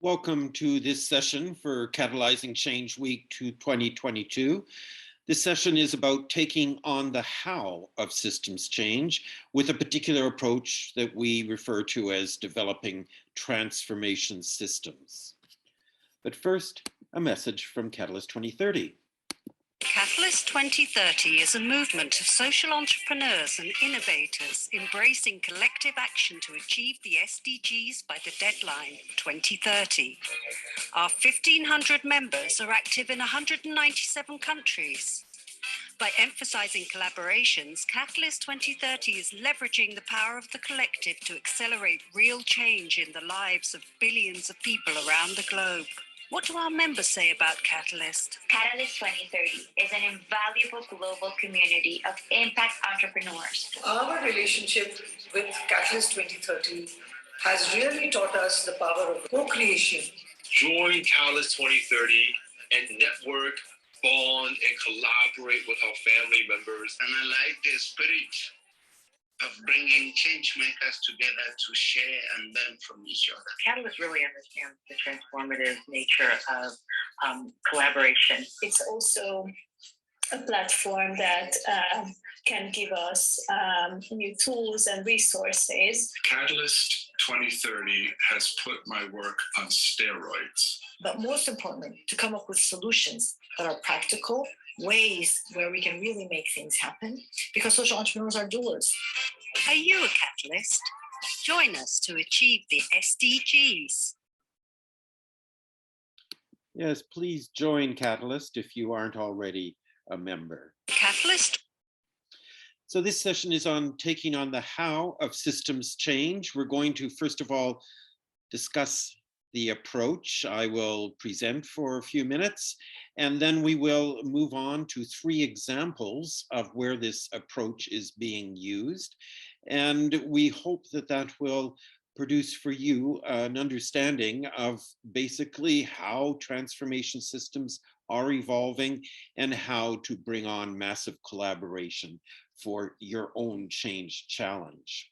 Welcome to this session for Catalyzing Change Week 2022. This session is about taking on the how of systems change with a particular approach that we refer to as developing transformation systems. But first, a message from Catalyst 2030. Catalyst 2030 is a movement of social entrepreneurs and innovators embracing collective action to achieve the SDGs by the deadline 2030. Our 1,500 members are active in 197 countries. By emphasizing collaborations, Catalyst 2030 is leveraging the power of the collective to accelerate real change in the lives of billions of people around the globe. What do our members say about Catalyst? Catalyst 2030 is an invaluable global community of impact entrepreneurs. Our relationship with Catalyst 2030 has really taught us the power of co-creation. Join Catalyst 2030 and network, bond, and collaborate with our family members. And I like the spirit of bringing change makers together to share and learn from each other. Catalyst really understands the transformative nature of collaboration. It's also a platform that can give us new tools and resources. Catalyst 2030 has put my work on steroids. But most importantly, to come up with solutions that are practical, ways where we can really make things happen, because social entrepreneurs are doers. Are you a catalyst? Join us to achieve the SDGs. Yes, please join Catalyst if you aren't already a member. Catalyst. So this session is on taking on the how of systems change. We're going to, first of all, discuss the approach. I will present for a few minutes, and then we will move on to 3 examples of where this approach is being used. And we hope that that will produce for you an understanding of basically how transformation systems are evolving and how to bring on massive collaboration for your own change challenge.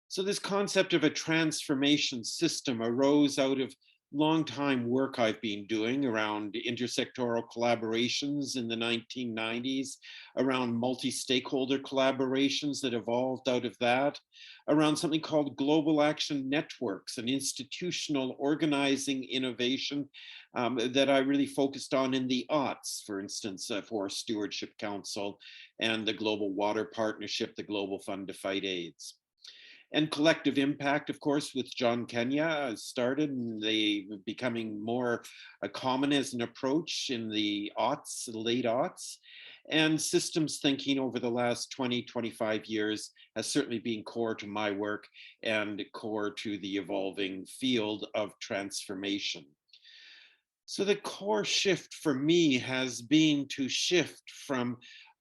So this concept of a transformation system arose out of long time work I've been doing around intersectoral collaborations in the 1990s, around multi-stakeholder collaborations that evolved out of that, around something called global action networks and institutional organizing innovation that I really focused on in the aughts, for instance, for Stewardship Council and the Global Water Partnership, the Global Fund to Fight AIDS. And collective impact, of course, with John Kenya started, and they becoming more common as an approach in the aughts, late aughts. And systems thinking over the last 20, 25 years has certainly been core to my work and core to the evolving field of transformation. So the core shift for me has been to shift from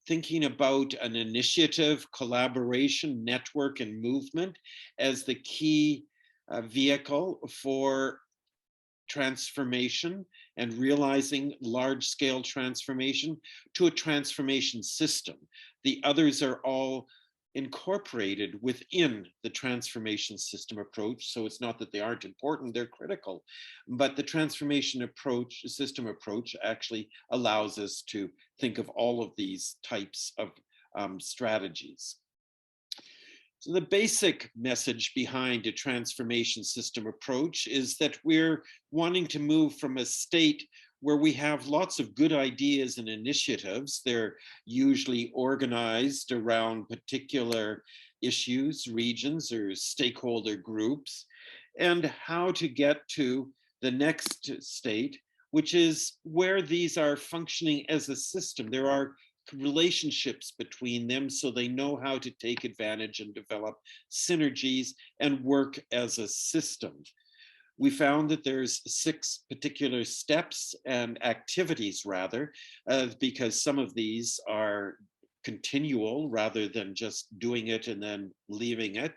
thinking about an initiative, collaboration, network, and movement as the key vehicle for transformation and realizing large-scale transformation to a transformation system. The others are all incorporated within the transformation system approach. So it's not that they aren't important, they're critical, but the transformation approach, system approach actually allows us to think of all of these types of strategies. So the basic message behind a transformation system approach is that we're wanting to move from a state where we have lots of good ideas and initiatives. They're usually organized around particular issues, regions, or stakeholder groups, and how to get to the next state, which is where these are functioning as a system. There are relationships between them so they know how to take advantage and develop synergies and work as a system. We found that there's 6 particular steps and activities rather, because some of these are continual rather than just doing it and then leaving it.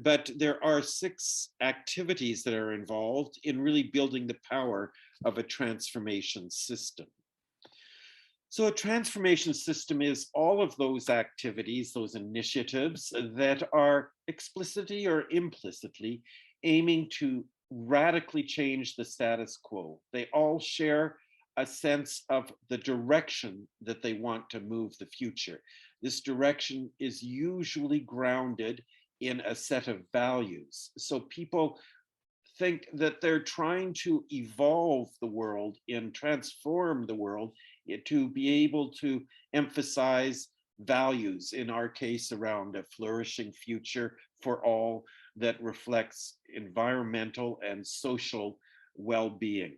But there are 6 activities that are involved in really building the power of a transformation system. So a transformation system is all of those activities, those initiatives that are explicitly or implicitly aiming to radically change the status quo. They all share a sense of the direction that they want to move the future. This direction is usually grounded in a set of values. So people think that they're trying to evolve the world and transform the world to be able to emphasize values, in our case, around a flourishing future for all that reflects environmental and social well-being.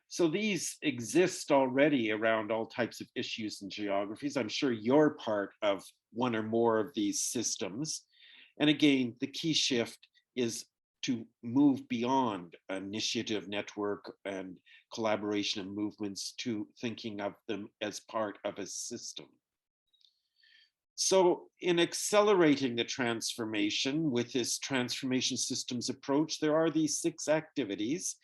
So these exist already around all types of issues and geographies. I'm sure you're part of one or more of these systems. And again, the key shift is to move beyond initiative, network, and collaboration and movements to thinking of them as part of a system. So in accelerating the transformation with this transformation systems approach, there are these 6 activities.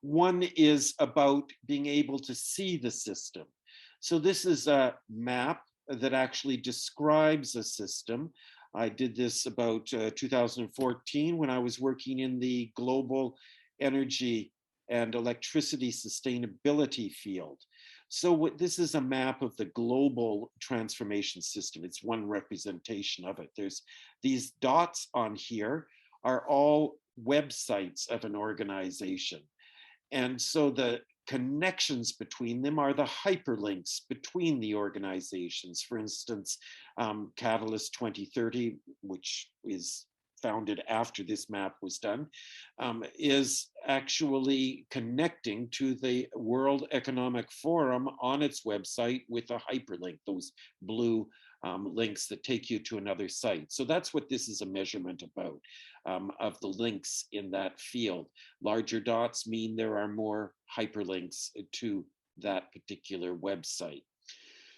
One is about being able to see the system. So this is a map that actually describes a system. I did this about 2014 when I was working in the global energy and electricity sustainability field. So this is a map of the global transformation system. It's one representation of it. There's these dots on here are all websites of an organization. And so the connections between them are the hyperlinks between the organizations. For instance, Catalyst 2030, which is founded after this map was done, is actually connecting to the World Economic Forum on its website with a hyperlink, those blue links that take you to another site. So that's what this is a measurement about, of the links in that field. Larger dots mean there are more hyperlinks to that particular website.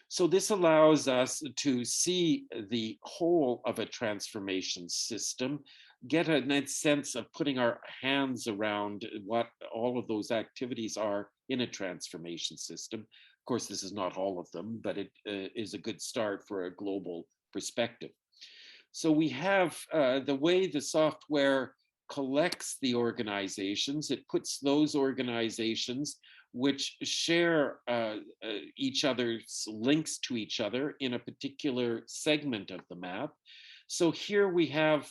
So this allows us to see the whole of a transformation system, get a sense of putting our hands around what all of those activities are in a transformation system. Of course, this is not all of them, but it is a good start for a global perspective. So we have the way the software collects the organizations. It puts those organizations which share each other's links to each other in a particular segment of the map. So here we have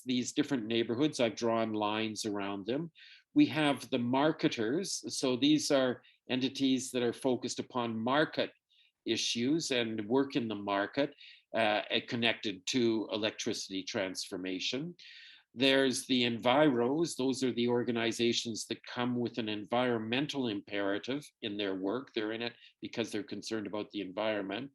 these different neighborhoods. I've drawn lines around them. We have the marketers. So these are entities that are focused upon market issues and work in the market connected to electricity transformation. There's the enviros. Those are the organizations that come with an environmental imperative in their work. They're in it because they're concerned about the environment.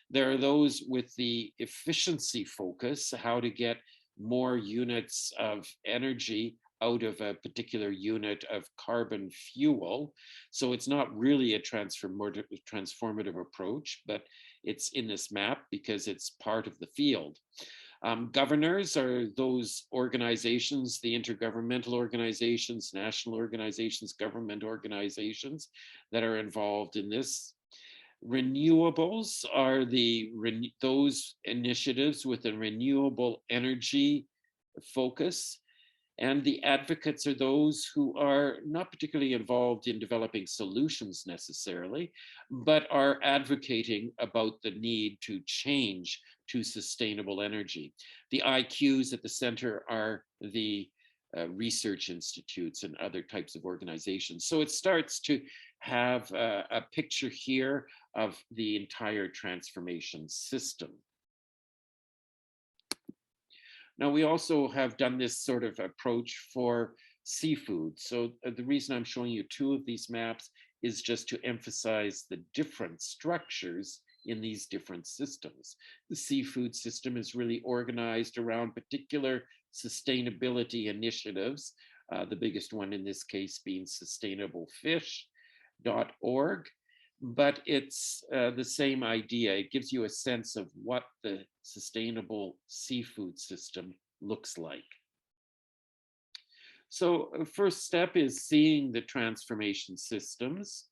There are those with the efficiency focus, how to get more units of energy out of a particular unit of carbon fuel. So it's not really a transformative approach, but it's in this map because it's part of the field. Governors are those organizations, the intergovernmental organizations, national organizations, government organizations that are involved in this. Renewables are those initiatives with a renewable energy focus. And the advocates are those who are not particularly involved in developing solutions necessarily, but are advocating about the need to change to sustainable energy. The IQs at the center are the research institutes and other types of organizations. So it starts to have a picture here of the entire transformation system. Now, we also have done this sort of approach for seafood. So the reason I'm showing you 2 of these maps is just to emphasize the different structures in these different systems. The seafood system is really organized around particular sustainability initiatives, the biggest one in this case being sustainablefish.org. But it's the same idea. It gives you a sense of what the sustainable seafood system looks like. So first step is seeing the transformation systems.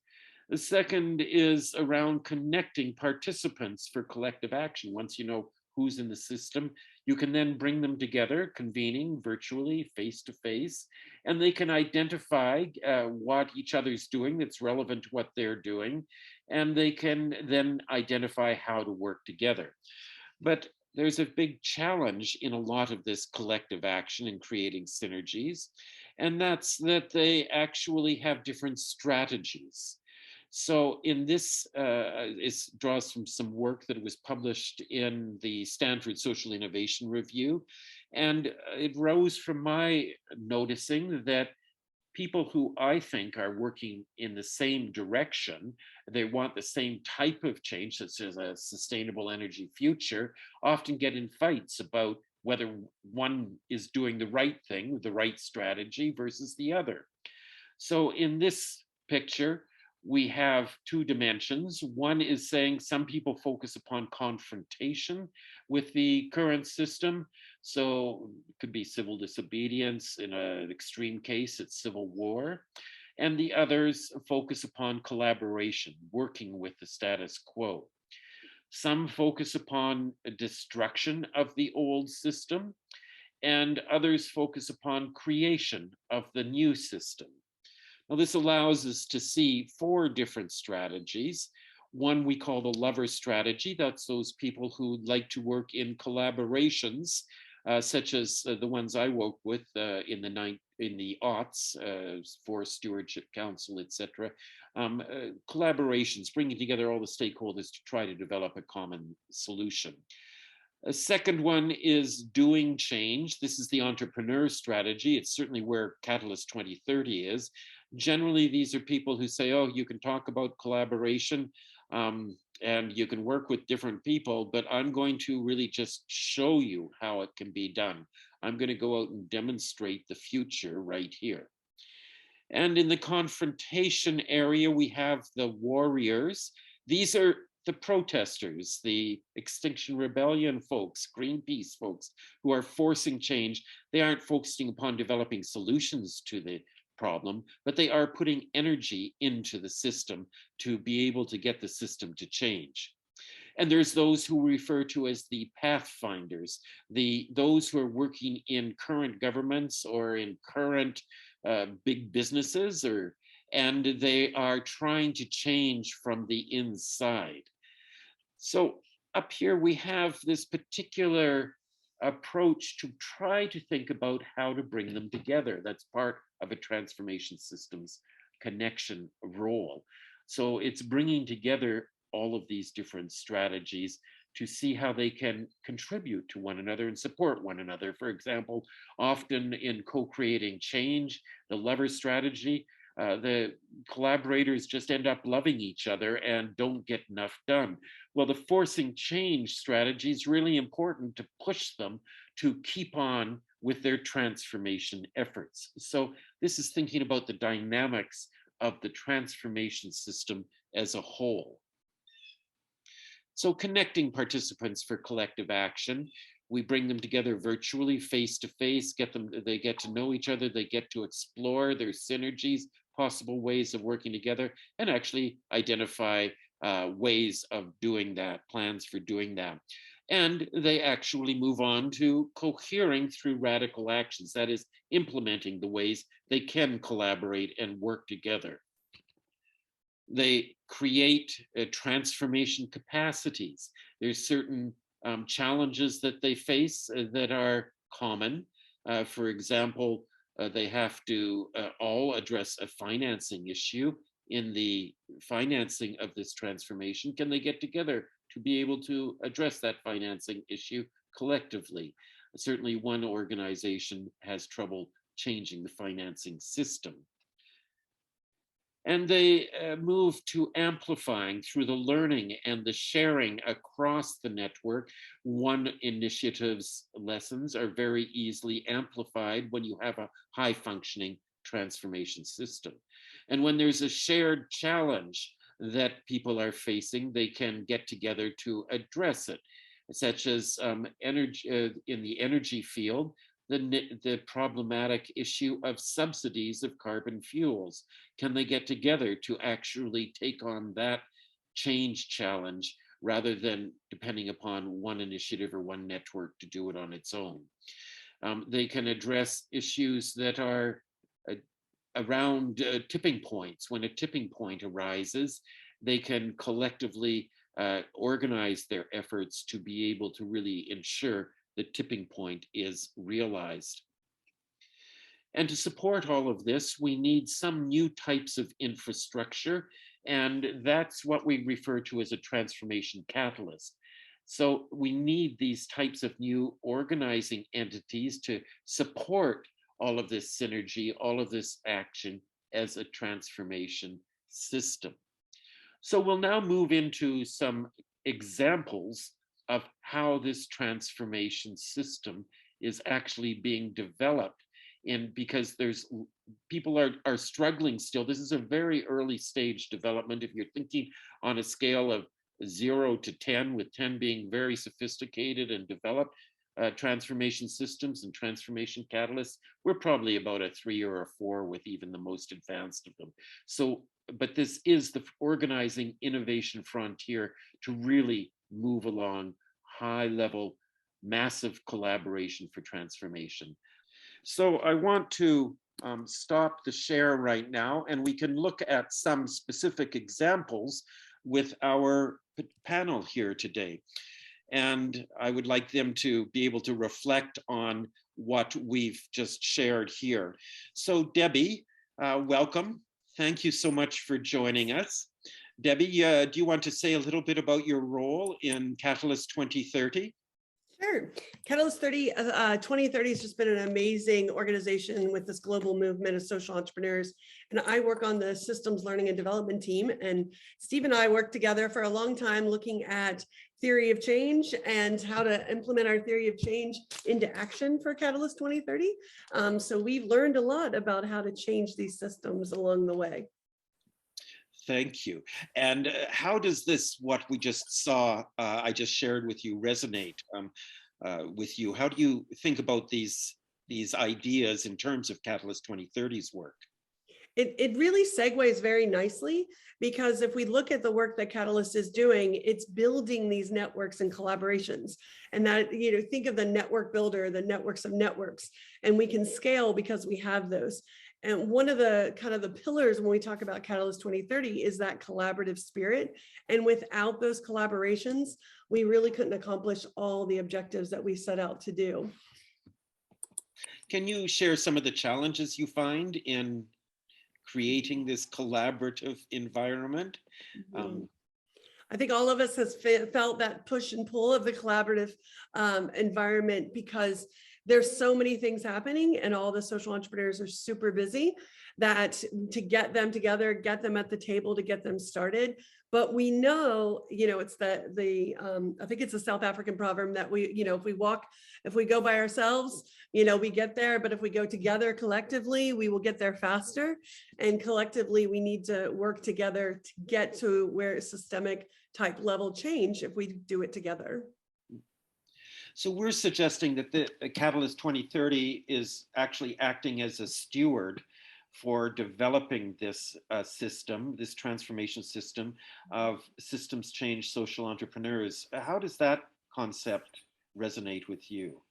The second is around connecting participants for collective action. Once you know who's in the system, You can then bring them together, convening virtually, face to face, and they can identify what each other's doing that's relevant to what they're doing, and they can then identify how to work together. But there's a big challenge in a lot of this collective action in creating synergies, and that's that they actually have different strategies. So in this, it draws from some work that was published in the Stanford Social Innovation Review. And it rose from my noticing that people who I think are working in the same direction, they want the same type of change, such as a sustainable energy future, often get in fights about whether one is doing the right thing, the right strategy versus the other. So in this picture, we have two dimensions. One is saying some people focus upon confrontation with the current system. So it could be civil disobedience. In an extreme case, it's civil war. And the others focus upon collaboration, working with the status quo. Some focus upon a destruction of the old system, and others focus upon creation of the new system. Now, this allows us to see four different strategies. One we call the lover strategy. That's those people who like to work in collaborations, such as the ones I work with in the aughts, Forest Stewardship Council, etc. Collaborations, bringing together all the stakeholders to try to develop a common solution. A second one is doing change. This is the entrepreneur strategy. It's certainly where Catalyst 2030 is. Generally, these are people who say, oh, you can talk about collaboration and you can work with different people, but I'm going to really just show you how it can be done. I'm going to go out and demonstrate the future right here. And in the confrontation area, we have the warriors. These are the protesters, the Extinction Rebellion folks, Greenpeace folks, who are forcing change. They aren't focusing upon developing solutions to the problem, but they are putting energy into the system to be able to get the system to change. And there's those who we refer to as the pathfinders, those who are working in current governments or in current big businesses, and they are trying to change from the inside. So up here we have this particular approach to try to think about how to bring them together. That's part of a transformation systems connection role. So it's bringing together all of these different strategies to see how they can contribute to one another and support one another. For example, often in co-creating change, the lover strategy, the collaborators just end up loving each other and don't get enough done. Well, the forcing change strategy is really important to push them to keep on with their transformation efforts. So this is thinking about the dynamics of the transformation system as a whole. So connecting participants for collective action, we bring them together virtually, face to face, they get to know each other, they get to explore their synergies, possible ways of working together, and actually identify ways of doing that, plans for doing that. And they actually move on to cohering through radical actions, that is, implementing the ways they can collaborate and work together. They create transformation capacities. There's certain challenges that they face that are common. For example, they have to all address a financing issue. In the financing of this transformation, can they get together to be able to address that financing issue collectively? Certainly one organization has trouble changing the financing system. And they move to amplifying through the learning and the sharing across the network. One initiative's lessons are very easily amplified when you have a high functioning transformation system. And when there's a shared challenge that people are facing, they can get together to address it, such as energy in the energy field, the problematic issue of subsidies of carbon fuels. Can they get together to actually take on that change challenge rather than depending upon one initiative or one network to do it on its own. They can address issues that are around tipping points. When a tipping point arises, they can collectively organize their efforts to be able to really ensure the tipping point is realized. And to support all of this, we need some new types of infrastructure, and that's what we refer to as a transformation catalyst. So we need these types of new organizing entities to support all of this synergy, all of this action as a transformation system. So we'll now move into some examples of how this transformation system is actually being developed. And because people are struggling still. This is a very early stage development. If you're thinking on a scale of 0 to 10, with 10 being very sophisticated and developed transformation systems and transformation catalysts, we're probably about a 3 or a 4 with even the most advanced of them. So, but this is the organizing innovation frontier to really move along high level, massive collaboration for transformation. So I want to stop the share right now, and we can look at some specific examples with our panel here today. And I would like them to be able to reflect on what we've just shared here. So Debbie, welcome. Thank you so much for joining us. Debbie, do you want to say a little bit about your role in Catalyst 2030? Sure. Catalyst 2030 has just been an amazing organization with this global movement of social entrepreneurs. And I work on the systems learning and development team. And Steve and I worked together for a long time looking at theory of change and how to implement our theory of change into action for Catalyst 2030. So we've learned a lot about how to change these systems along the way. Thank you. And how does this, what we just saw, I just shared with you, resonate with you? How do you think about these ideas in terms of Catalyst 2030's work? It really segues very nicely, because if we look at the work that Catalyst is doing, it's building these networks and collaborations. And that, you know, think of the network builder, the networks of networks, and we can scale because we have those. And one of the kind of the pillars when we talk about Catalyst 2030 is that collaborative spirit. And without those collaborations, we really couldn't accomplish all the objectives that we set out to do. Can you share some of the challenges you find in creating this collaborative environment? I think all of us has felt that push and pull of the collaborative environment, because there's so many things happening and all the social entrepreneurs are super busy, that to get them together, get them at the table, to get them started. But we know, you know, it's I think it's a South African proverb that we, you know, if we go by ourselves, you know, we get there, but if we go together collectively, we will get there faster. And collectively, we need to work together to get to where it's systemic type level change if we do it together. So we're suggesting that the Catalyst 2030 is actually acting as a steward for developing this system, this transformation system of systems change social entrepreneurs. How does that concept resonate with you?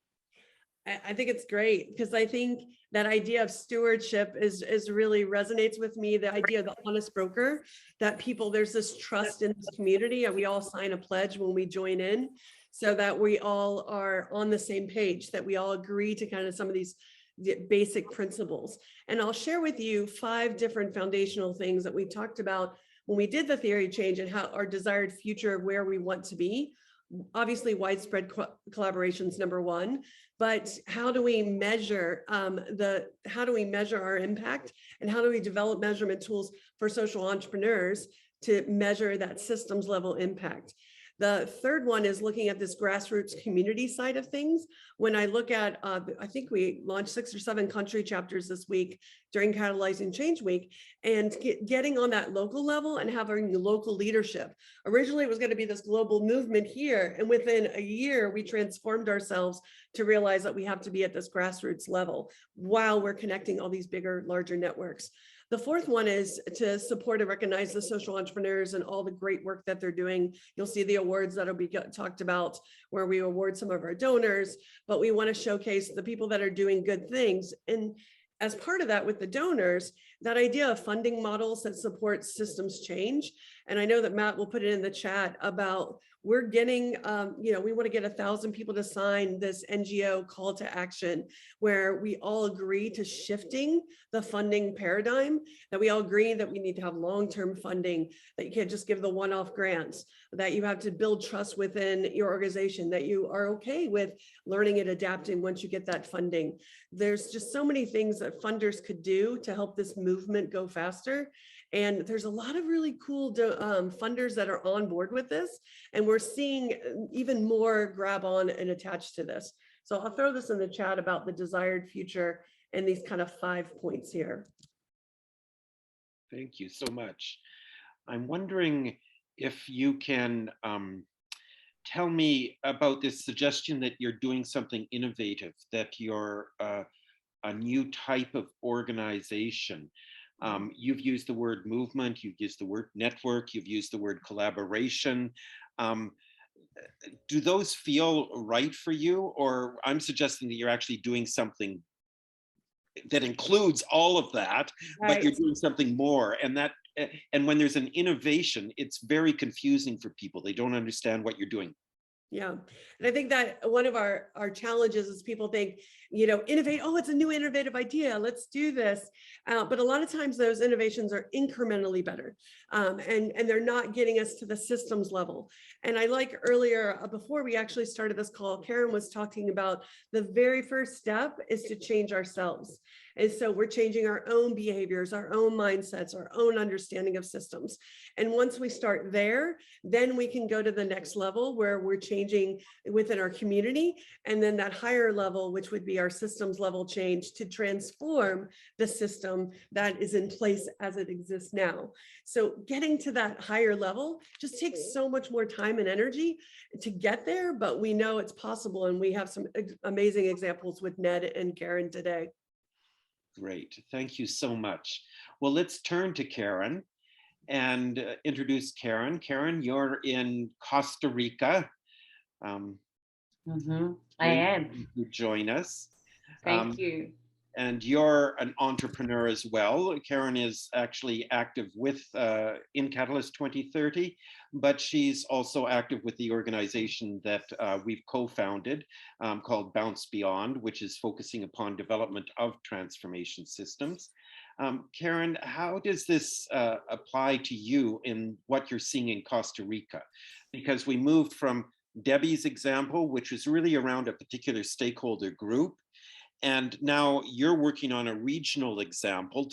I think it's great, because I think that idea of stewardship is really resonates with me. The idea of the honest broker, that there's this trust in this community, and we all sign a pledge when we join in, so that we all are on the same page, that we all agree to kind of some of these basic principles. And I'll share with you 5 different foundational things that we talked about when we did the theory of change, and how our desired future of where we want to be. Obviously, widespread collaboration is number 1, but how do we measure how do we measure our impact, and how do we develop measurement tools for social entrepreneurs to measure that systems level impact? The third one is looking at this grassroots community side of things. When I look at, I think we launched 6 or 7 country chapters this week during Catalyzing Change Week, and getting on that local level and having local leadership. Originally, it was going to be this global movement here, and within a year, we transformed ourselves to realize that we have to be at this grassroots level while we're connecting all these bigger, larger networks. The fourth one is to support and recognize the social entrepreneurs and all the great work that they're doing. You'll see the awards that'll be talked about where we award some of our donors, but we want to showcase the people that are doing good things. And as part of that with the donors, that idea of funding models that support systems change. And I know that Matt will put it in the chat about we're getting, we want to get 1,000 people to sign this NGO call to action where we all agree to shifting the funding paradigm, that we all agree that we need to have long-term funding, that you can't just give the one-off grants, that you have to build trust within your organization, that you are okay with learning and adapting once you get that funding. There's just so many things that funders could do to help this movement go faster. And there's a lot of really cool funders that are on board with this. And we're seeing even more grab on and attach to this. So I'll throw this in the chat about the desired future and these kind of 5 points here. Thank you so much. I'm wondering if you can tell me about this suggestion that you're doing something innovative, that you're a new type of organization. You've used the word movement, you've used the word network, you've used the word collaboration. Do those feel right for you? Or I'm suggesting that you're actually doing something that includes all of that, right, but you're doing something more. And when there's an innovation, it's very confusing for people. They don't understand what you're doing. Yeah. And I think that one of our challenges is people think, innovate, oh, it's a new innovative idea, let's do this. But a lot of times those innovations are incrementally better and they're not getting us to the systems level. And I like earlier, before we actually started this call, Karen was talking about the very first step is to change ourselves. And so we're changing our own behaviors, our own mindsets, our own understanding of systems. And once we start there, then we can go to the next level where we're changing within our community. And then that higher level, which would be our systems level change to transform the system that is in place as it exists now. So getting to that higher level just takes so much more time and energy to get there, but we know it's possible. And we have some amazing examples with Ned and Karen today. Great, thank you so much. Well, let's turn to Karen and introduce Karen. Karen, you're in Costa Rica. I am. You join us. Thank you. And you're an entrepreneur as well. Karen is actually active with in Catalyst 2030, but she's also active with the organization that we've co-founded called Bounce Beyond, which is focusing upon development of transformation systems. Karen, how does this apply to you in what you're seeing in Costa Rica? Because we moved from Debbie's example, which was really around a particular stakeholder group, and now you're working on a regional example.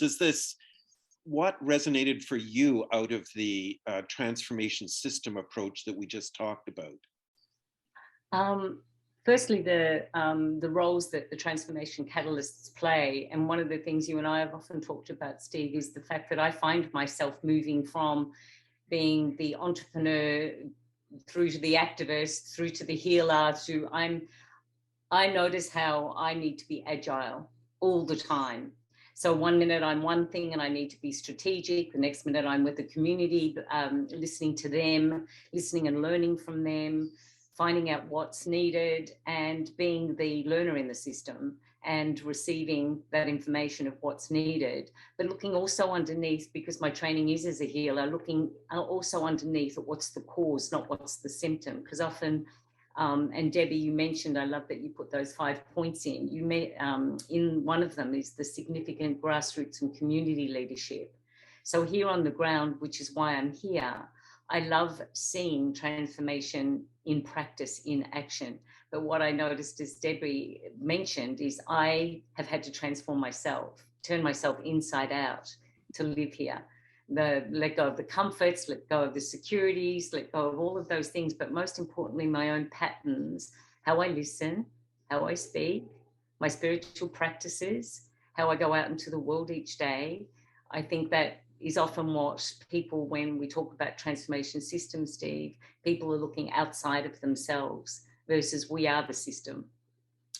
What resonated for you out of the transformation system approach that we just talked about? Firstly, the roles that the transformation catalysts play. And one of the things you and I have often talked about, Steve, is the fact that I find myself moving from being the entrepreneur through to the activist, through to the healer, I notice how I need to be agile all the time. So one minute I'm one thing and I need to be strategic. The next minute I'm with the community, listening to them, listening and learning from them, finding out what's needed and being the learner in the system and receiving that information of what's needed. But looking also underneath, because my training is as a healer, looking also underneath at what's the cause, not what's the symptom. Because often, and Debbie, you mentioned, I love that you put those 5 points in. In one of them is the significant grassroots and community leadership. So here on the ground, which is why I'm here, I love seeing transformation in practice, in action. But what I noticed, as Debbie mentioned, is I have had to transform myself, turn myself inside out to live here. Let go of the comforts, let go of the securities, let go of all of those things, but most importantly, my own patterns, how I listen, how I speak, my spiritual practices, how I go out into the world each day. I think that is often what people, when we talk about transformation systems, Steve, people are looking outside of themselves versus we are the system.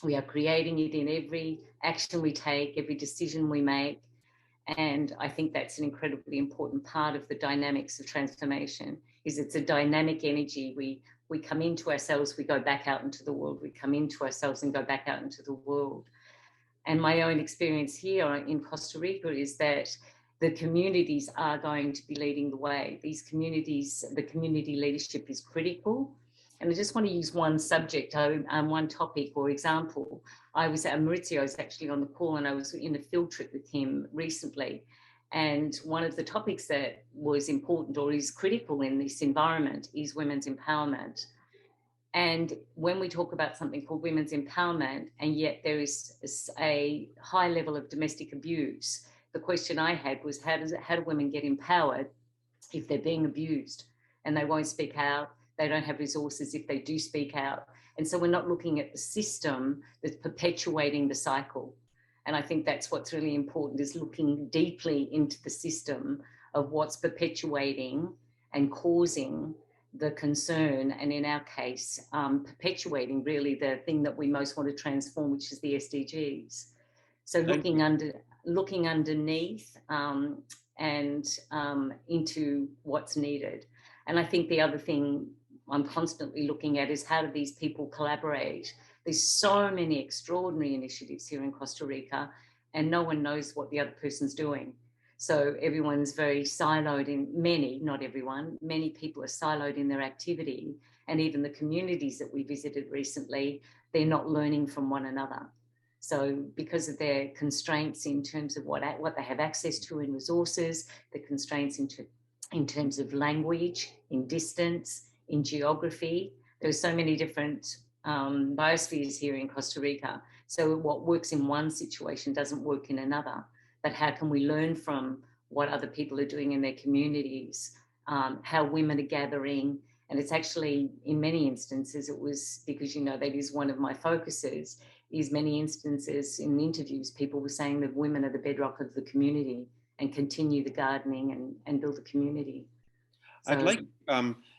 We are creating it in every action we take, every decision we make. And I think that's an incredibly important part of the dynamics of transformation, is it's a dynamic energy. We come into ourselves, we go back out into the world, we come into ourselves and go back out into the world. And my own experience here in Costa Rica is that the communities are going to be leading the way. These communities, the community leadership is critical. And I just want to use one subject, one topic or example. Maurizio was actually on the call, and I was in a field trip with him recently. And one of the topics that was important or is critical in this environment is women's empowerment. And when we talk about something called women's empowerment, and yet there is a high level of domestic abuse, the question I had was, how do women get empowered if they're being abused and they won't speak out? They don't have resources if they do speak out. And so we're not looking at the system that's perpetuating the cycle. And I think that's what's really important, is looking deeply into the system of what's perpetuating and causing the concern, and in our case, perpetuating really the thing that we most want to transform, which is the SDGs. So looking underneath and into what's needed. And I think the other thing I'm constantly looking at is, how do these people collaborate? There's so many extraordinary initiatives here in Costa Rica, and no one knows what the other person's doing. So everyone's very siloed in, not everyone, many people are siloed in their activity. And even the communities that we visited recently, they're not learning from one another. So because of their constraints in terms of what they have access to in resources, the constraints in terms of language, in distance, in geography, there are so many different biospheres here in Costa Rica. So what works in one situation doesn't work in another. But how can we learn from what other people are doing in their communities, how women are gathering? And it's actually, in many instances, it was because, that is one of my focuses, is many instances in interviews, people were saying that women are the bedrock of the community and continue the gardening and build a community. So, I'd like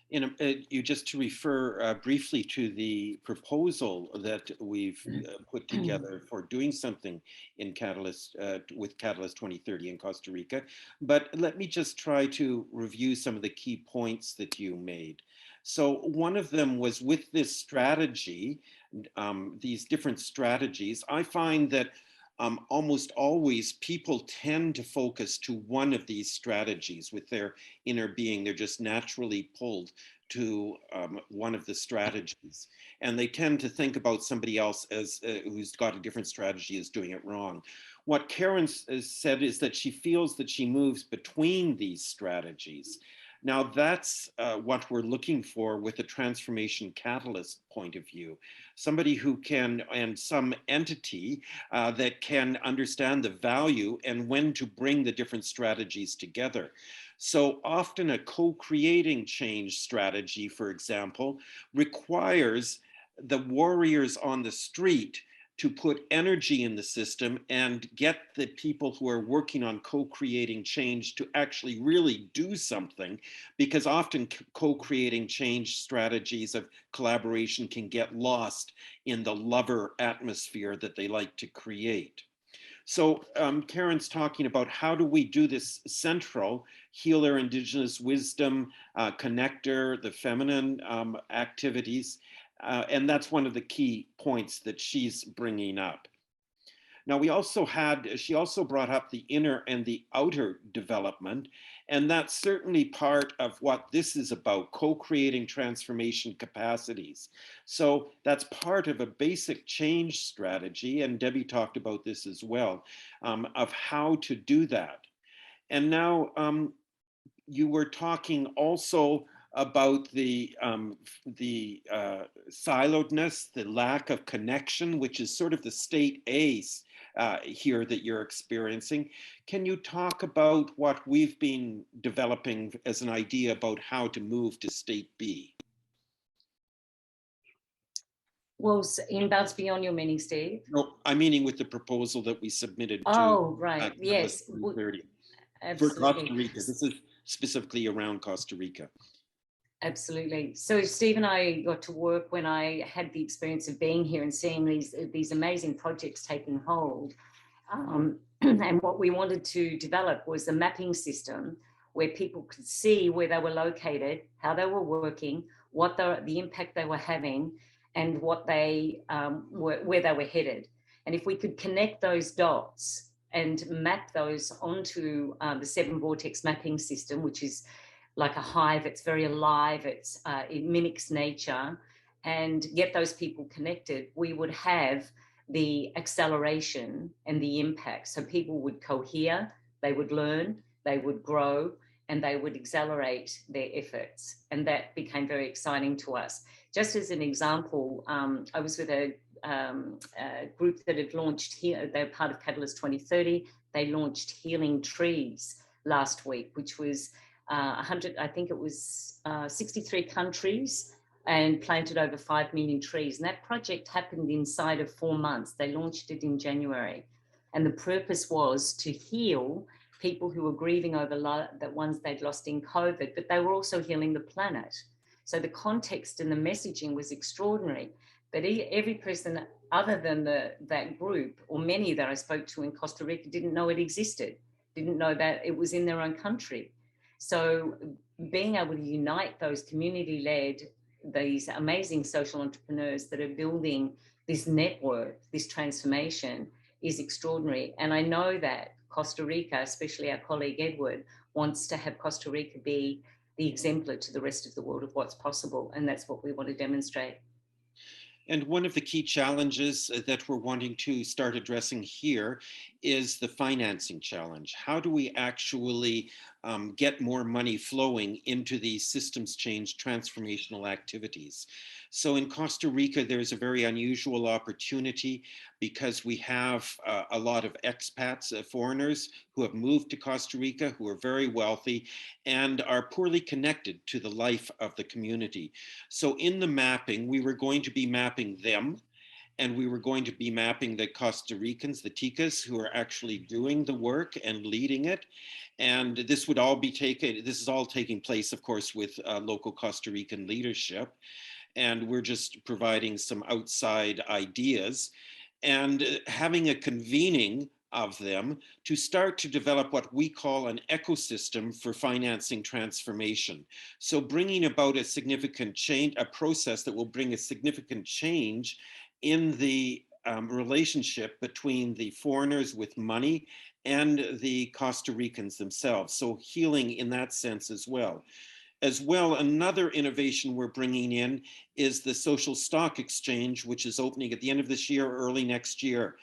you just to refer briefly to the proposal that we've put together for doing something in Catalyst with Catalyst 2030 in Costa Rica. But let me just try to review some of the key points that you made. So one of them was, with this strategy, these different strategies, I find that almost always people tend to focus to one of these strategies with their inner being. They're just naturally pulled to one of the strategies. And they tend to think about somebody else as who's got a different strategy as doing it wrong. What Karen said is that she feels that she moves between these strategies. Now that's what we're looking for with a transformation catalyst point of view. Somebody who can, and some entity that can understand the value and when to bring the different strategies together. So often a co-creating change strategy, for example, requires the warriors on the street to put energy in the system and get the people who are working on co-creating change to actually really do something, because often co-creating change strategies of collaboration can get lost in the lover atmosphere that they like to create. So Karen's talking about, how do we do this central healer, indigenous wisdom, connector, the feminine activities. And that's one of the key points that she's bringing up. Now she also brought up the inner and the outer development, and that's certainly part of what this is about, co-creating transformation capacities. So that's part of a basic change strategy, and Debbie talked about this as well, of how to do that. And now you were talking also about the siloedness, the lack of connection, which is sort of the state A here that you're experiencing. Can you talk about what we've been developing as an idea about how to move to state B? Well, in Bounce Beyond, you're meaning, Steve? No, I'm meaning with the proposal that we submitted to. Oh, right, yes. 2030. Absolutely. For Costa Rica. This is specifically around Costa Rica. Absolutely. So Steve and I got to work when I had the experience of being here and seeing these amazing projects taking hold. And what we wanted to develop was a mapping system where people could see where they were located, how they were working, what the impact they were having, and what they where they were headed. And if we could connect those dots and map those onto the 7 vortex mapping system, which is like a hive, it's very alive, it mimics nature, and get those people connected, we would have the acceleration and the impact. So people would cohere, they would learn, they would grow, and they would accelerate their efforts. And that became very exciting to us. Just as an example, I was with a group that had launched here, they're part of Catalyst 2030. They launched Healing Trees last week, which was 100, I think it was 63 countries, and planted over 5 million trees. And that project happened inside of 4 months. They launched it in January. And the purpose was to heal people who were grieving over the ones they'd lost in COVID, but they were also healing the planet. So the context and the messaging was extraordinary. But every person other than that group, or many that I spoke to in Costa Rica, didn't know it existed, didn't know that it was in their own country. So being able to unite those community-led, these amazing social entrepreneurs that are building this network, this transformation, is extraordinary. And I know that Costa Rica, especially our colleague Edward, wants to have Costa Rica be the exemplar to the rest of the world of what's possible. And that's what we want to demonstrate. And one of the key challenges that we're wanting to start addressing here is the financing challenge. How do we actually get more money flowing into these systems change transformational activities? So in Costa Rica, there's a very unusual opportunity because we have a lot of expats, foreigners who have moved to Costa Rica, who are very wealthy and are poorly connected to the life of the community. So in the mapping, we were going to be mapping them, and we were going to be mapping the Costa Ricans, the Ticas, who are actually doing the work and leading it. And this would all be this is all taking place, of course, with local Costa Rican leadership. And we're just providing some outside ideas and having a convening of them to start to develop what we call an ecosystem for financing transformation. So bringing about a significant change, a process that will bring a significant change in the relationship between the foreigners with money and the Costa Ricans themselves. So healing in that sense as well. As well, another innovation we're bringing in is the social stock exchange, which is opening at the end of this year, early next year.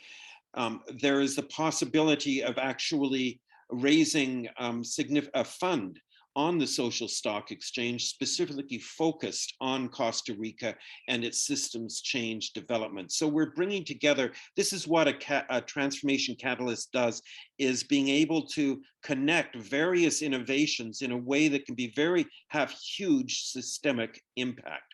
There is the possibility of actually raising a fund on the social stock exchange, specifically focused on Costa Rica and its systems change development. So we're bringing together, this is what a transformation catalyst does, is being able to connect various innovations in a way that can have huge systemic impact.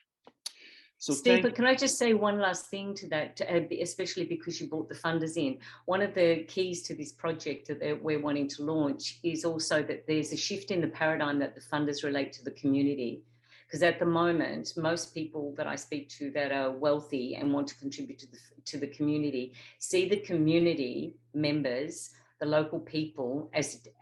So Steve, but can I just say one last thing to that, especially because you brought the funders in. One of the keys to this project that we're wanting to launch is also that there's a shift in the paradigm that the funders relate to the community. Because at the moment, most people that I speak to that are wealthy and want to contribute to the community see the community members, the local people,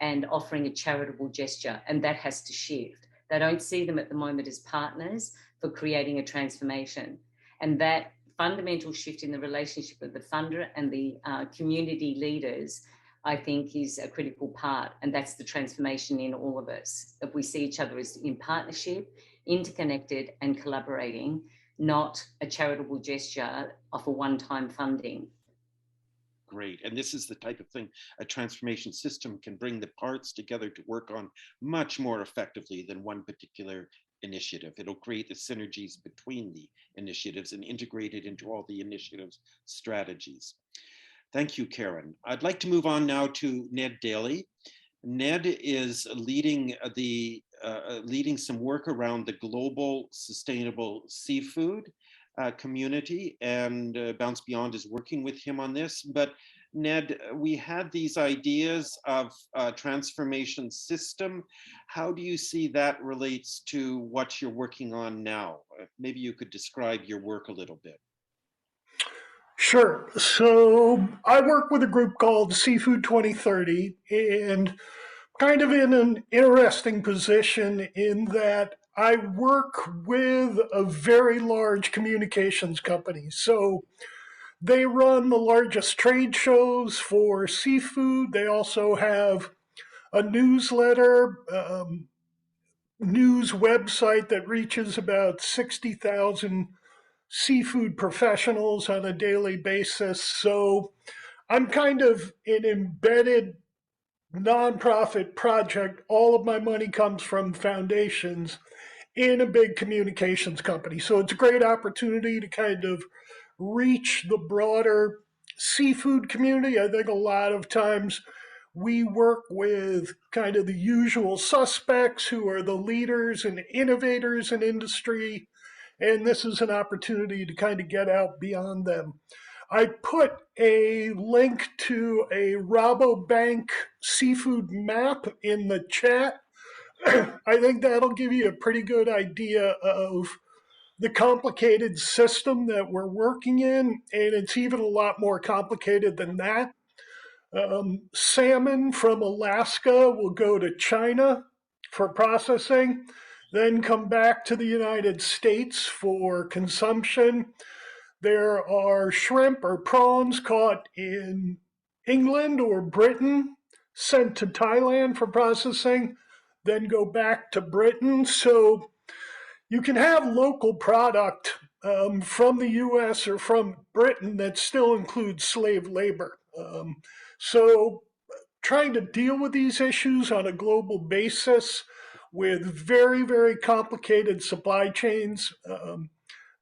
and offering a charitable gesture, and that has to shift. They don't see them at the moment as partners for creating a transformation. And that fundamental shift in the relationship of the funder and the community leaders, I think, is a critical part. And that's the transformation in all of us, that we see each other as in partnership, interconnected and collaborating, not a charitable gesture of a one-time funding. Great. And this is the type of thing a transformation system can bring the parts together to work on much more effectively than one particular initiative. It'll create the synergies between the initiatives and integrate it into all the initiatives' strategies. Thank you, Karen. I'd like to move on now to Ned Daly. Ned is leading some work around the global sustainable seafood community, and Bounce Beyond is working with him on this. But Ned, we had these ideas of a transformation system. How do you see that relates to what you're working on now? Maybe you could describe your work a little bit. Sure. So I work with a group called Seafood 2030, and kind of in an interesting position in that I work with a very large communications company. So they run the largest trade shows for seafood. They also have a newsletter, news website that reaches about 60,000 seafood professionals on a daily basis. So I'm kind of an embedded nonprofit project. All of my money comes from foundations in a big communications company. So it's a great opportunity to kind of reach the broader seafood community. I think a lot of times we work with kind of the usual suspects who are the leaders and innovators in industry. And this is an opportunity to kind of get out beyond them. I put a link to a Rabobank seafood map in the chat. I think that'll give you a pretty good idea of the complicated system that we're working in, and it's even a lot more complicated than that. Salmon from Alaska will go to China for processing, then come back to the United States for consumption. There are shrimp or prawns caught in England or Britain, sent to Thailand for processing, then go back to Britain. So you can have local product from the US or from Britain that still includes slave labor. So trying to deal with these issues on a global basis with very, very complicated supply chains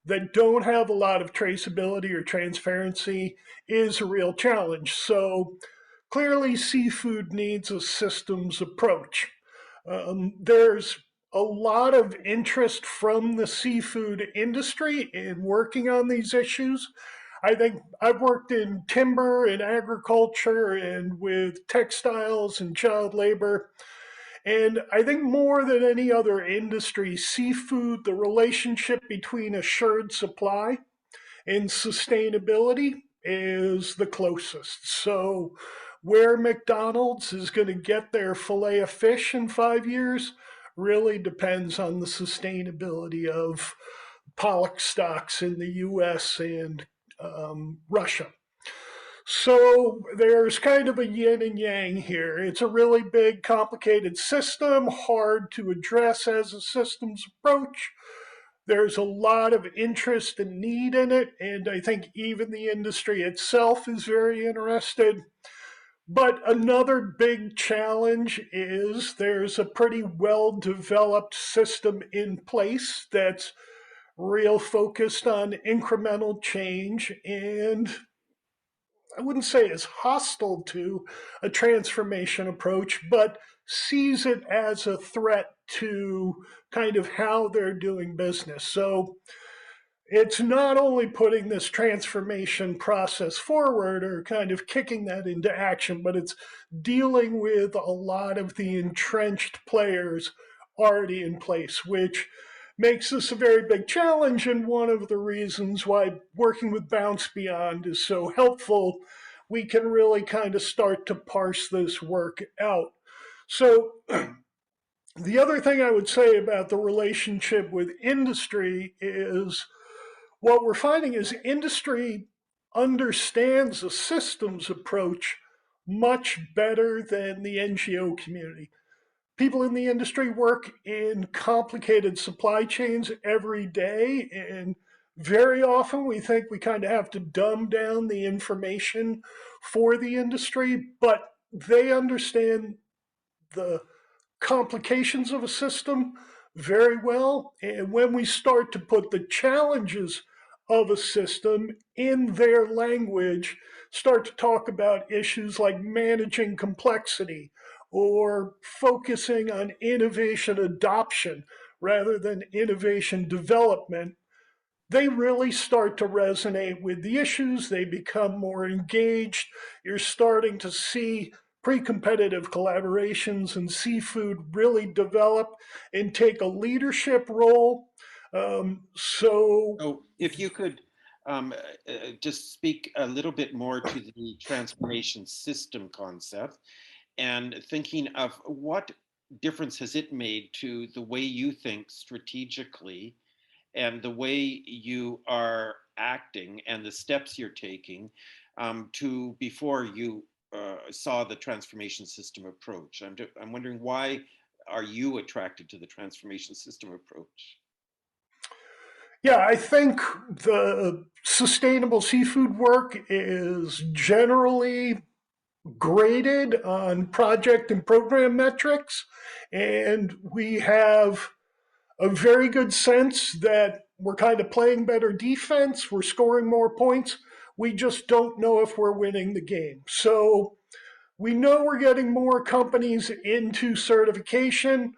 that don't have a lot of traceability or transparency is a real challenge. So clearly, seafood needs a systems approach. There's a lot of interest from the seafood industry in working on these issues. I think I've worked in timber and agriculture and with textiles and child labor. And I think more than any other industry, seafood, the relationship between assured supply and sustainability is the closest. So, where McDonald's is going to get their filet of fish in 5 years really depends on the sustainability of pollock stocks in the US and Russia. So there's kind of a yin and yang here. It's a really big, complicated system, hard to address as a systems approach. There's a lot of interest and need in it, and I think even the industry itself is very interested. But another big challenge is there's a pretty well developed system in place that's real focused on incremental change and I wouldn't say is hostile to a transformation approach, but sees it as a threat to kind of how they're doing business. So it's not only putting this transformation process forward or kind of kicking that into action, but it's dealing with a lot of the entrenched players already in place, which makes this a very big challenge and one of the reasons why working with Bounce Beyond is so helpful. We can really kind of start to parse this work out. So the other thing I would say about the relationship with industry is what we're finding is industry understands a systems approach much better than the NGO community. People in the industry work in complicated supply chains every day, and very often we think we kind of have to dumb down the information for the industry, but they understand the complications of a system very well. And when we start to put the challenges of a system in their language, start to talk about issues like managing complexity or focusing on innovation adoption rather than innovation development, they really start to resonate with the issues. They become more engaged. You're starting to see pre-competitive collaborations in seafood really develop and take a leadership role. Oh, if you could just speak a little bit more to the transformation system concept and thinking of what difference has it made to the way you think strategically and the way you are acting and the steps you're taking to before you saw the transformation system approach. I'm wondering, why are you attracted to the transformation system approach? Yeah, I think the sustainable seafood work is generally graded on project and program metrics, and we have a very good sense that we're kind of playing better defense, we're scoring more points. We just don't know if we're winning the game. So we know we're getting more companies into certification,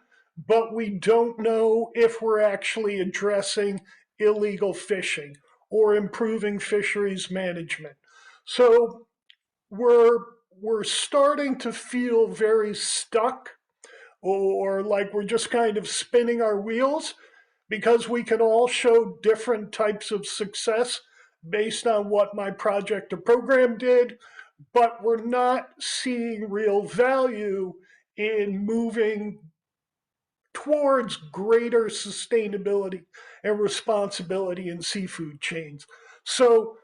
but we don't know if we're actually addressing illegal fishing or improving fisheries management. So we're we're starting to feel very stuck, or like we're just kind of spinning our wheels, because we can all show different types of success based on what my project or program did, but we're not seeing real value in moving towards greater sustainability and responsibility in seafood chains. So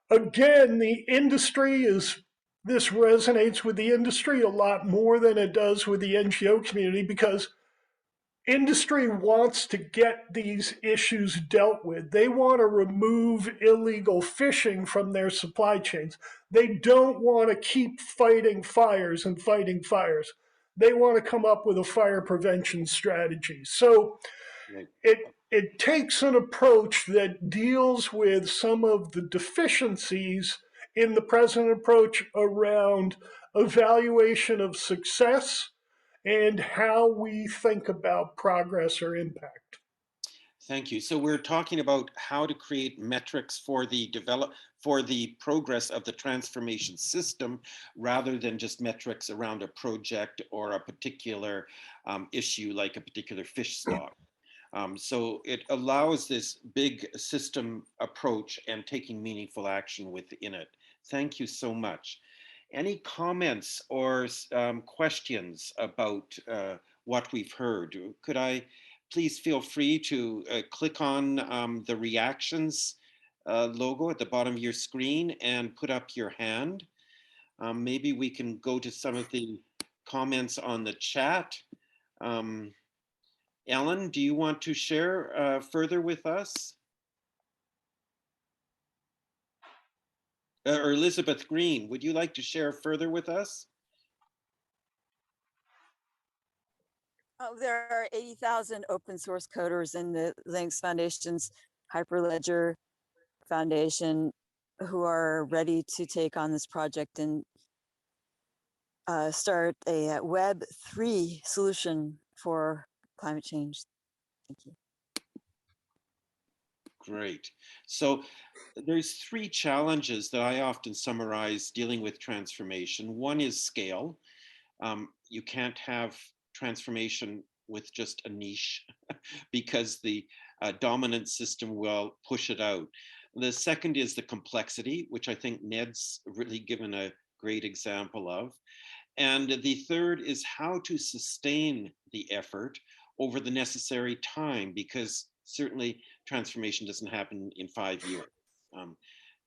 again, the industry is, this resonates with the industry a lot more than it does with the NGO community, because industry wants to get these issues dealt with. They want to remove illegal fishing from their supply chains. They don't want to keep fighting fires and fighting fires. They want to come up with a fire prevention strategy. So it takes an approach that deals with some of the deficiencies in the present approach around evaluation of success and how we think about progress or impact. Thank you. So we're talking about how to create metrics for the progress of the transformation system, rather than just metrics around a project or a particular issue, like a particular fish stock. So it allows this big system approach and taking meaningful action within it. Thank you so much. Any comments or questions about what we've heard? Could I please feel free to click on the reactions logo at the bottom of your screen and put up your hand. Maybe we can go to some of the comments on the chat. Ellen, do you want to share further with us? Or Elizabeth Green, would you like to share further with us? There are 80,000 open source coders in the Linux Foundation's Hyperledger Foundation who are ready to take on this project and start a Web3 solution for climate change. Thank you. Great. So there's three challenges that I often summarize dealing with transformation. One is scale. You can't have transformation with just a niche because the dominant system will push it out. The second is the complexity, which I think Ned's really given a great example of. And the third is how to sustain the effort over the necessary time, because certainly transformation doesn't happen in 5 years.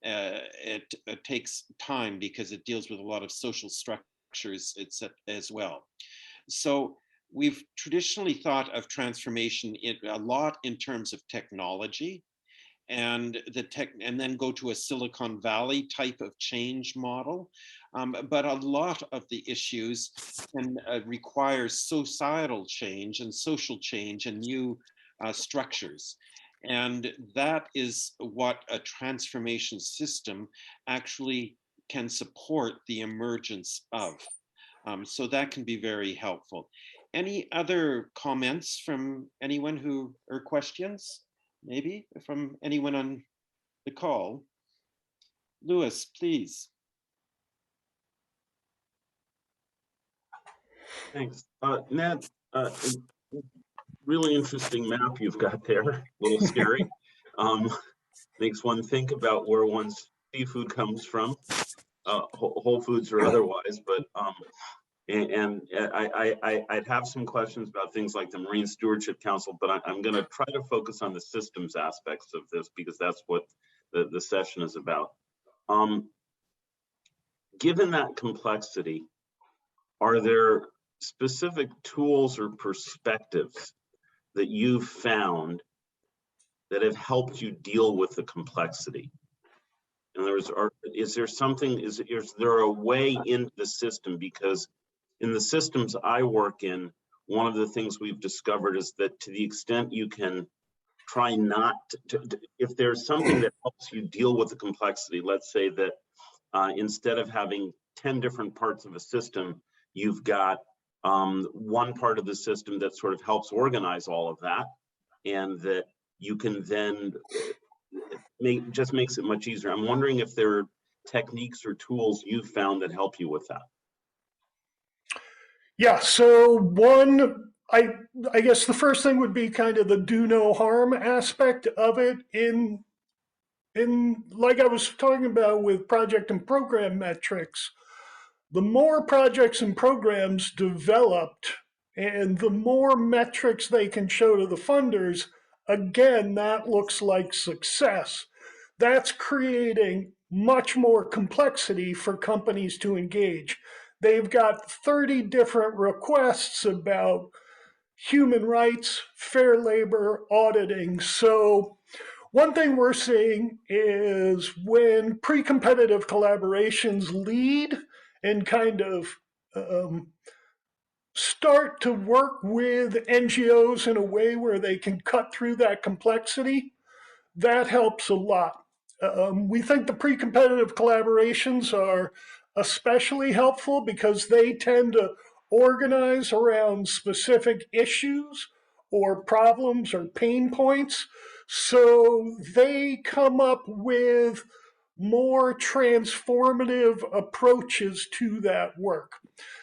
It takes time because it deals with a lot of social structures as well. So we've traditionally thought of transformation a lot in terms of technology, and then go to a Silicon Valley type of change model. But a lot of the issues can require societal change and social change and new structures. And that is what a transformation system actually can support the emergence of. So that can be very helpful. Any other comments from anyone or questions? Maybe from anyone on the call? Louis, please. Thanks. Ned, really interesting map you've got there, a little scary. makes one think about where one's seafood comes from, Whole Foods or otherwise. But I'd have some questions about things like the Marine Stewardship Council, but I'm going to try to focus on the systems aspects of this because that's what the session is about. Given that complexity, are there specific tools or perspectives that you've found that have helped you deal with the complexity? In other words, is there a way in the system? Because in the systems I work in, one of the things we've discovered is that to the extent you can try not to, if there's something that helps you deal with the complexity, let's say that instead of having 10 different parts of a system, you've got one part of the system that sort of helps organize all of that, and that you can then just makes it much easier. I'm wondering if there are techniques or tools you've found that help you with that. Yeah, so one, I guess the first thing would be kind of the do no harm aspect of it in like I was talking about with project and program metrics. The more projects and programs developed and the more metrics they can show to the funders, again, that looks like success. That's creating much more complexity for companies to engage. They've got 30 different requests about human rights, fair labor, auditing. So one thing we're seeing is when pre-competitive collaborations lead and kind of start to work with NGOs in a way where they can cut through that complexity, that helps a lot. We think the pre-competitive collaborations are especially helpful because they tend to organize around specific issues or problems or pain points. So they come up with more transformative approaches to that work.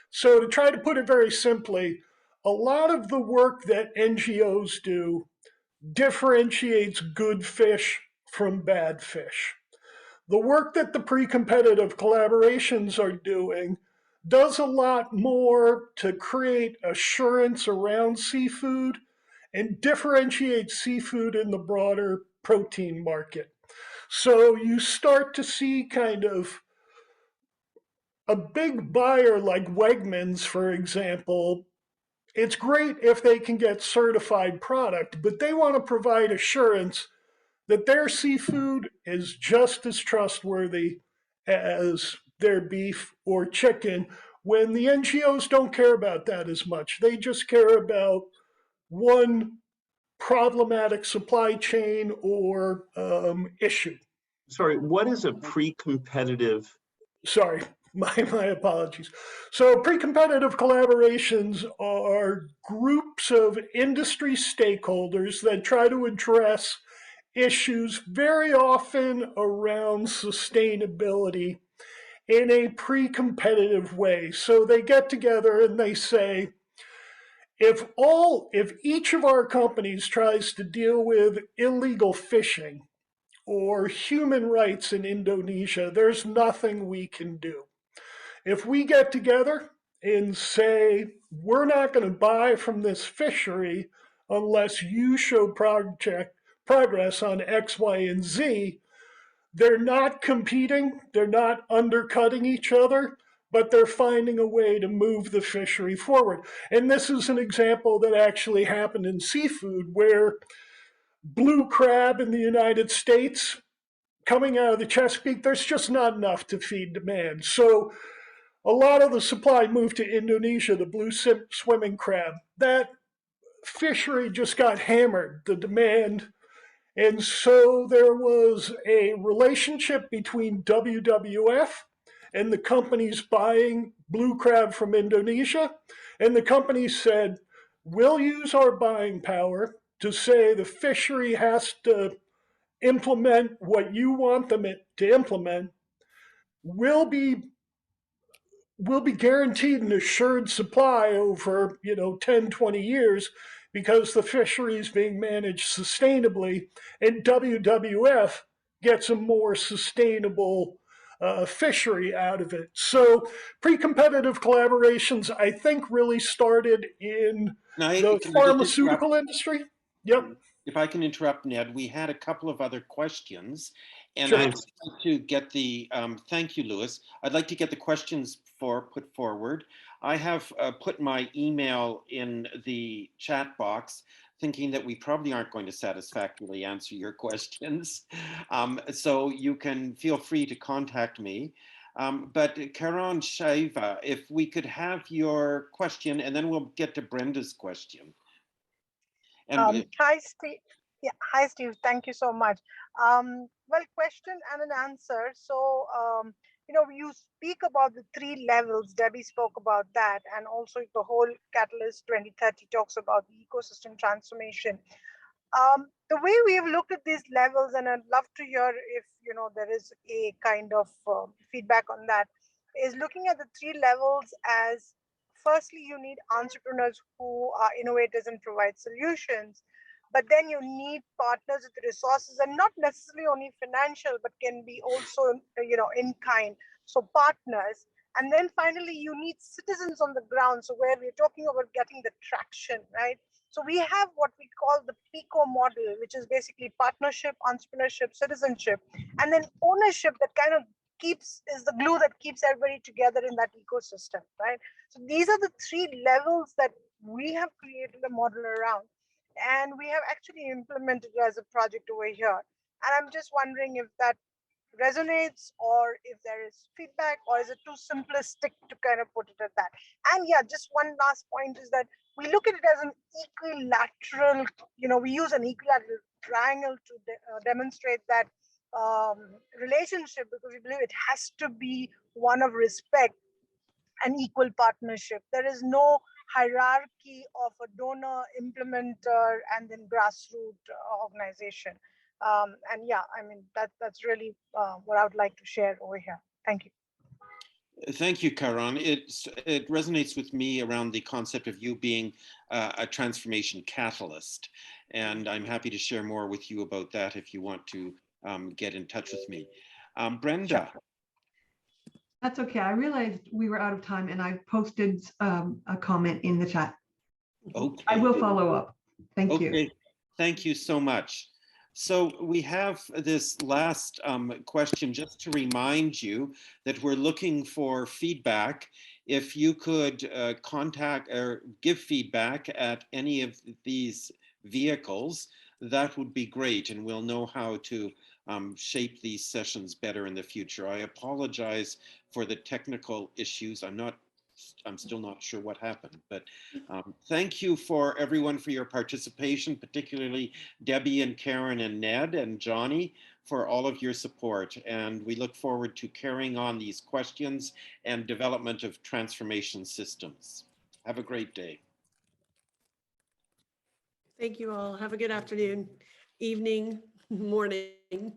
So to try to put it very simply, a lot of the work that NGOs do differentiates good fish from bad fish. The work that the pre-competitive collaborations are doing does a lot more to create assurance around seafood and differentiate seafood in the broader protein market. So you start to see kind of a big buyer like Wegmans, for example. It's great if they can get certified product, but they want to provide assurance that their seafood is just as trustworthy as their beef or chicken, when the NGOs don't care about that as much. They just care about one problematic supply chain or issue. Sorry, what is a pre-competitive? Sorry, my apologies. So pre-competitive collaborations are groups of industry stakeholders that try to address issues very often around sustainability in a pre-competitive way. So they get together and they say, if each of our companies tries to deal with illegal fishing or human rights in Indonesia, there's nothing we can do. If we get together and say, we're not going to buy from this fishery unless you show progress on X, Y, and Z, they're not competing, they're not undercutting each other, but they're finding a way to move the fishery forward. And this is an example that actually happened in seafood, where blue crab in the United States, coming out of the Chesapeake, there's just not enough to feed demand. So a lot of the supply moved to Indonesia, the blue swimming crab. That fishery just got hammered, the demand. And so there was a relationship between WWF and the companies buying blue crab from Indonesia. And the companies said, we'll use our buying power to say the fishery has to implement what you want them to implement. We'll be guaranteed an assured supply over 10, 20 years because the fishery is being managed sustainably, and WWF gets a more sustainable fishery out of it. So pre-competitive collaborations, I think, really started in the can I just interrupt? pharmaceutical industry. Yep. If I can interrupt, Ned, we had a couple of other questions, and Sure. I'd like to get the, thank you, Louis. I'd like to get the questions put forward. I have put my email in the chat box, thinking that we probably aren't going to satisfactorily answer your questions. So you can feel free to contact me. But Karan Shaiva, if we could have your question, and then we'll get to Brenda's question. And hi, Steve. Yeah, hi, Steve. Thank you so much. Well, question and an answer. So, you speak about the 3 levels. Debbie spoke about that, and also the whole Catalyst 2030 talks about the ecosystem transformation. The way we have looked at these levels, and I'd love to hear if there is a kind of feedback on that, is looking at the 3 levels as, firstly, you need entrepreneurs who are innovators and provide solutions, but then you need partners with resources, and not necessarily only financial, but can be also in kind, so partners. And then finally, you need citizens on the ground, so where we're talking about getting the traction, right? So we have what we call the Pico model, which is basically partnership, entrepreneurship, citizenship, and then ownership, that kind of is the glue that keeps everybody together in that ecosystem, right? So these are the 3 levels that we have created a model around, and we have actually implemented it as a project over here. And I'm just wondering if that resonates, or if there is feedback, or is it too simplistic to kind of put it at that? And yeah, just one last point is that we look at it as an equilateral, we use an equilateral triangle to demonstrate that relationship, because we believe it has to be one of respect and equal partnership. There is no hierarchy of a donor, implementer, and then grassroots organization. And yeah, I mean, that's really what I would like to share over here. Thank you. Thank you, Karan. It resonates with me around the concept of you being a transformation catalyst. And I'm happy to share more with you about that if you want to get in touch with me. Brenda. Sure. That's okay. I realized we were out of time, and I posted a comment in the chat. Okay. I will follow up. Thank you. Thank you so much. So we have this last question, just to remind you that we're looking for feedback. If you could contact or give feedback at any of these vehicles, that would be great, and we'll know how to shape these sessions better in the future. I apologize for the technical issues. I'm still not sure what happened, but thank you for everyone for your participation, particularly Debbie and Karen and Ned and Johnny, for all of your support. And we look forward to carrying on these questions and development of transformation systems. Have a great day. Thank you all. Have a good afternoon, evening, morning.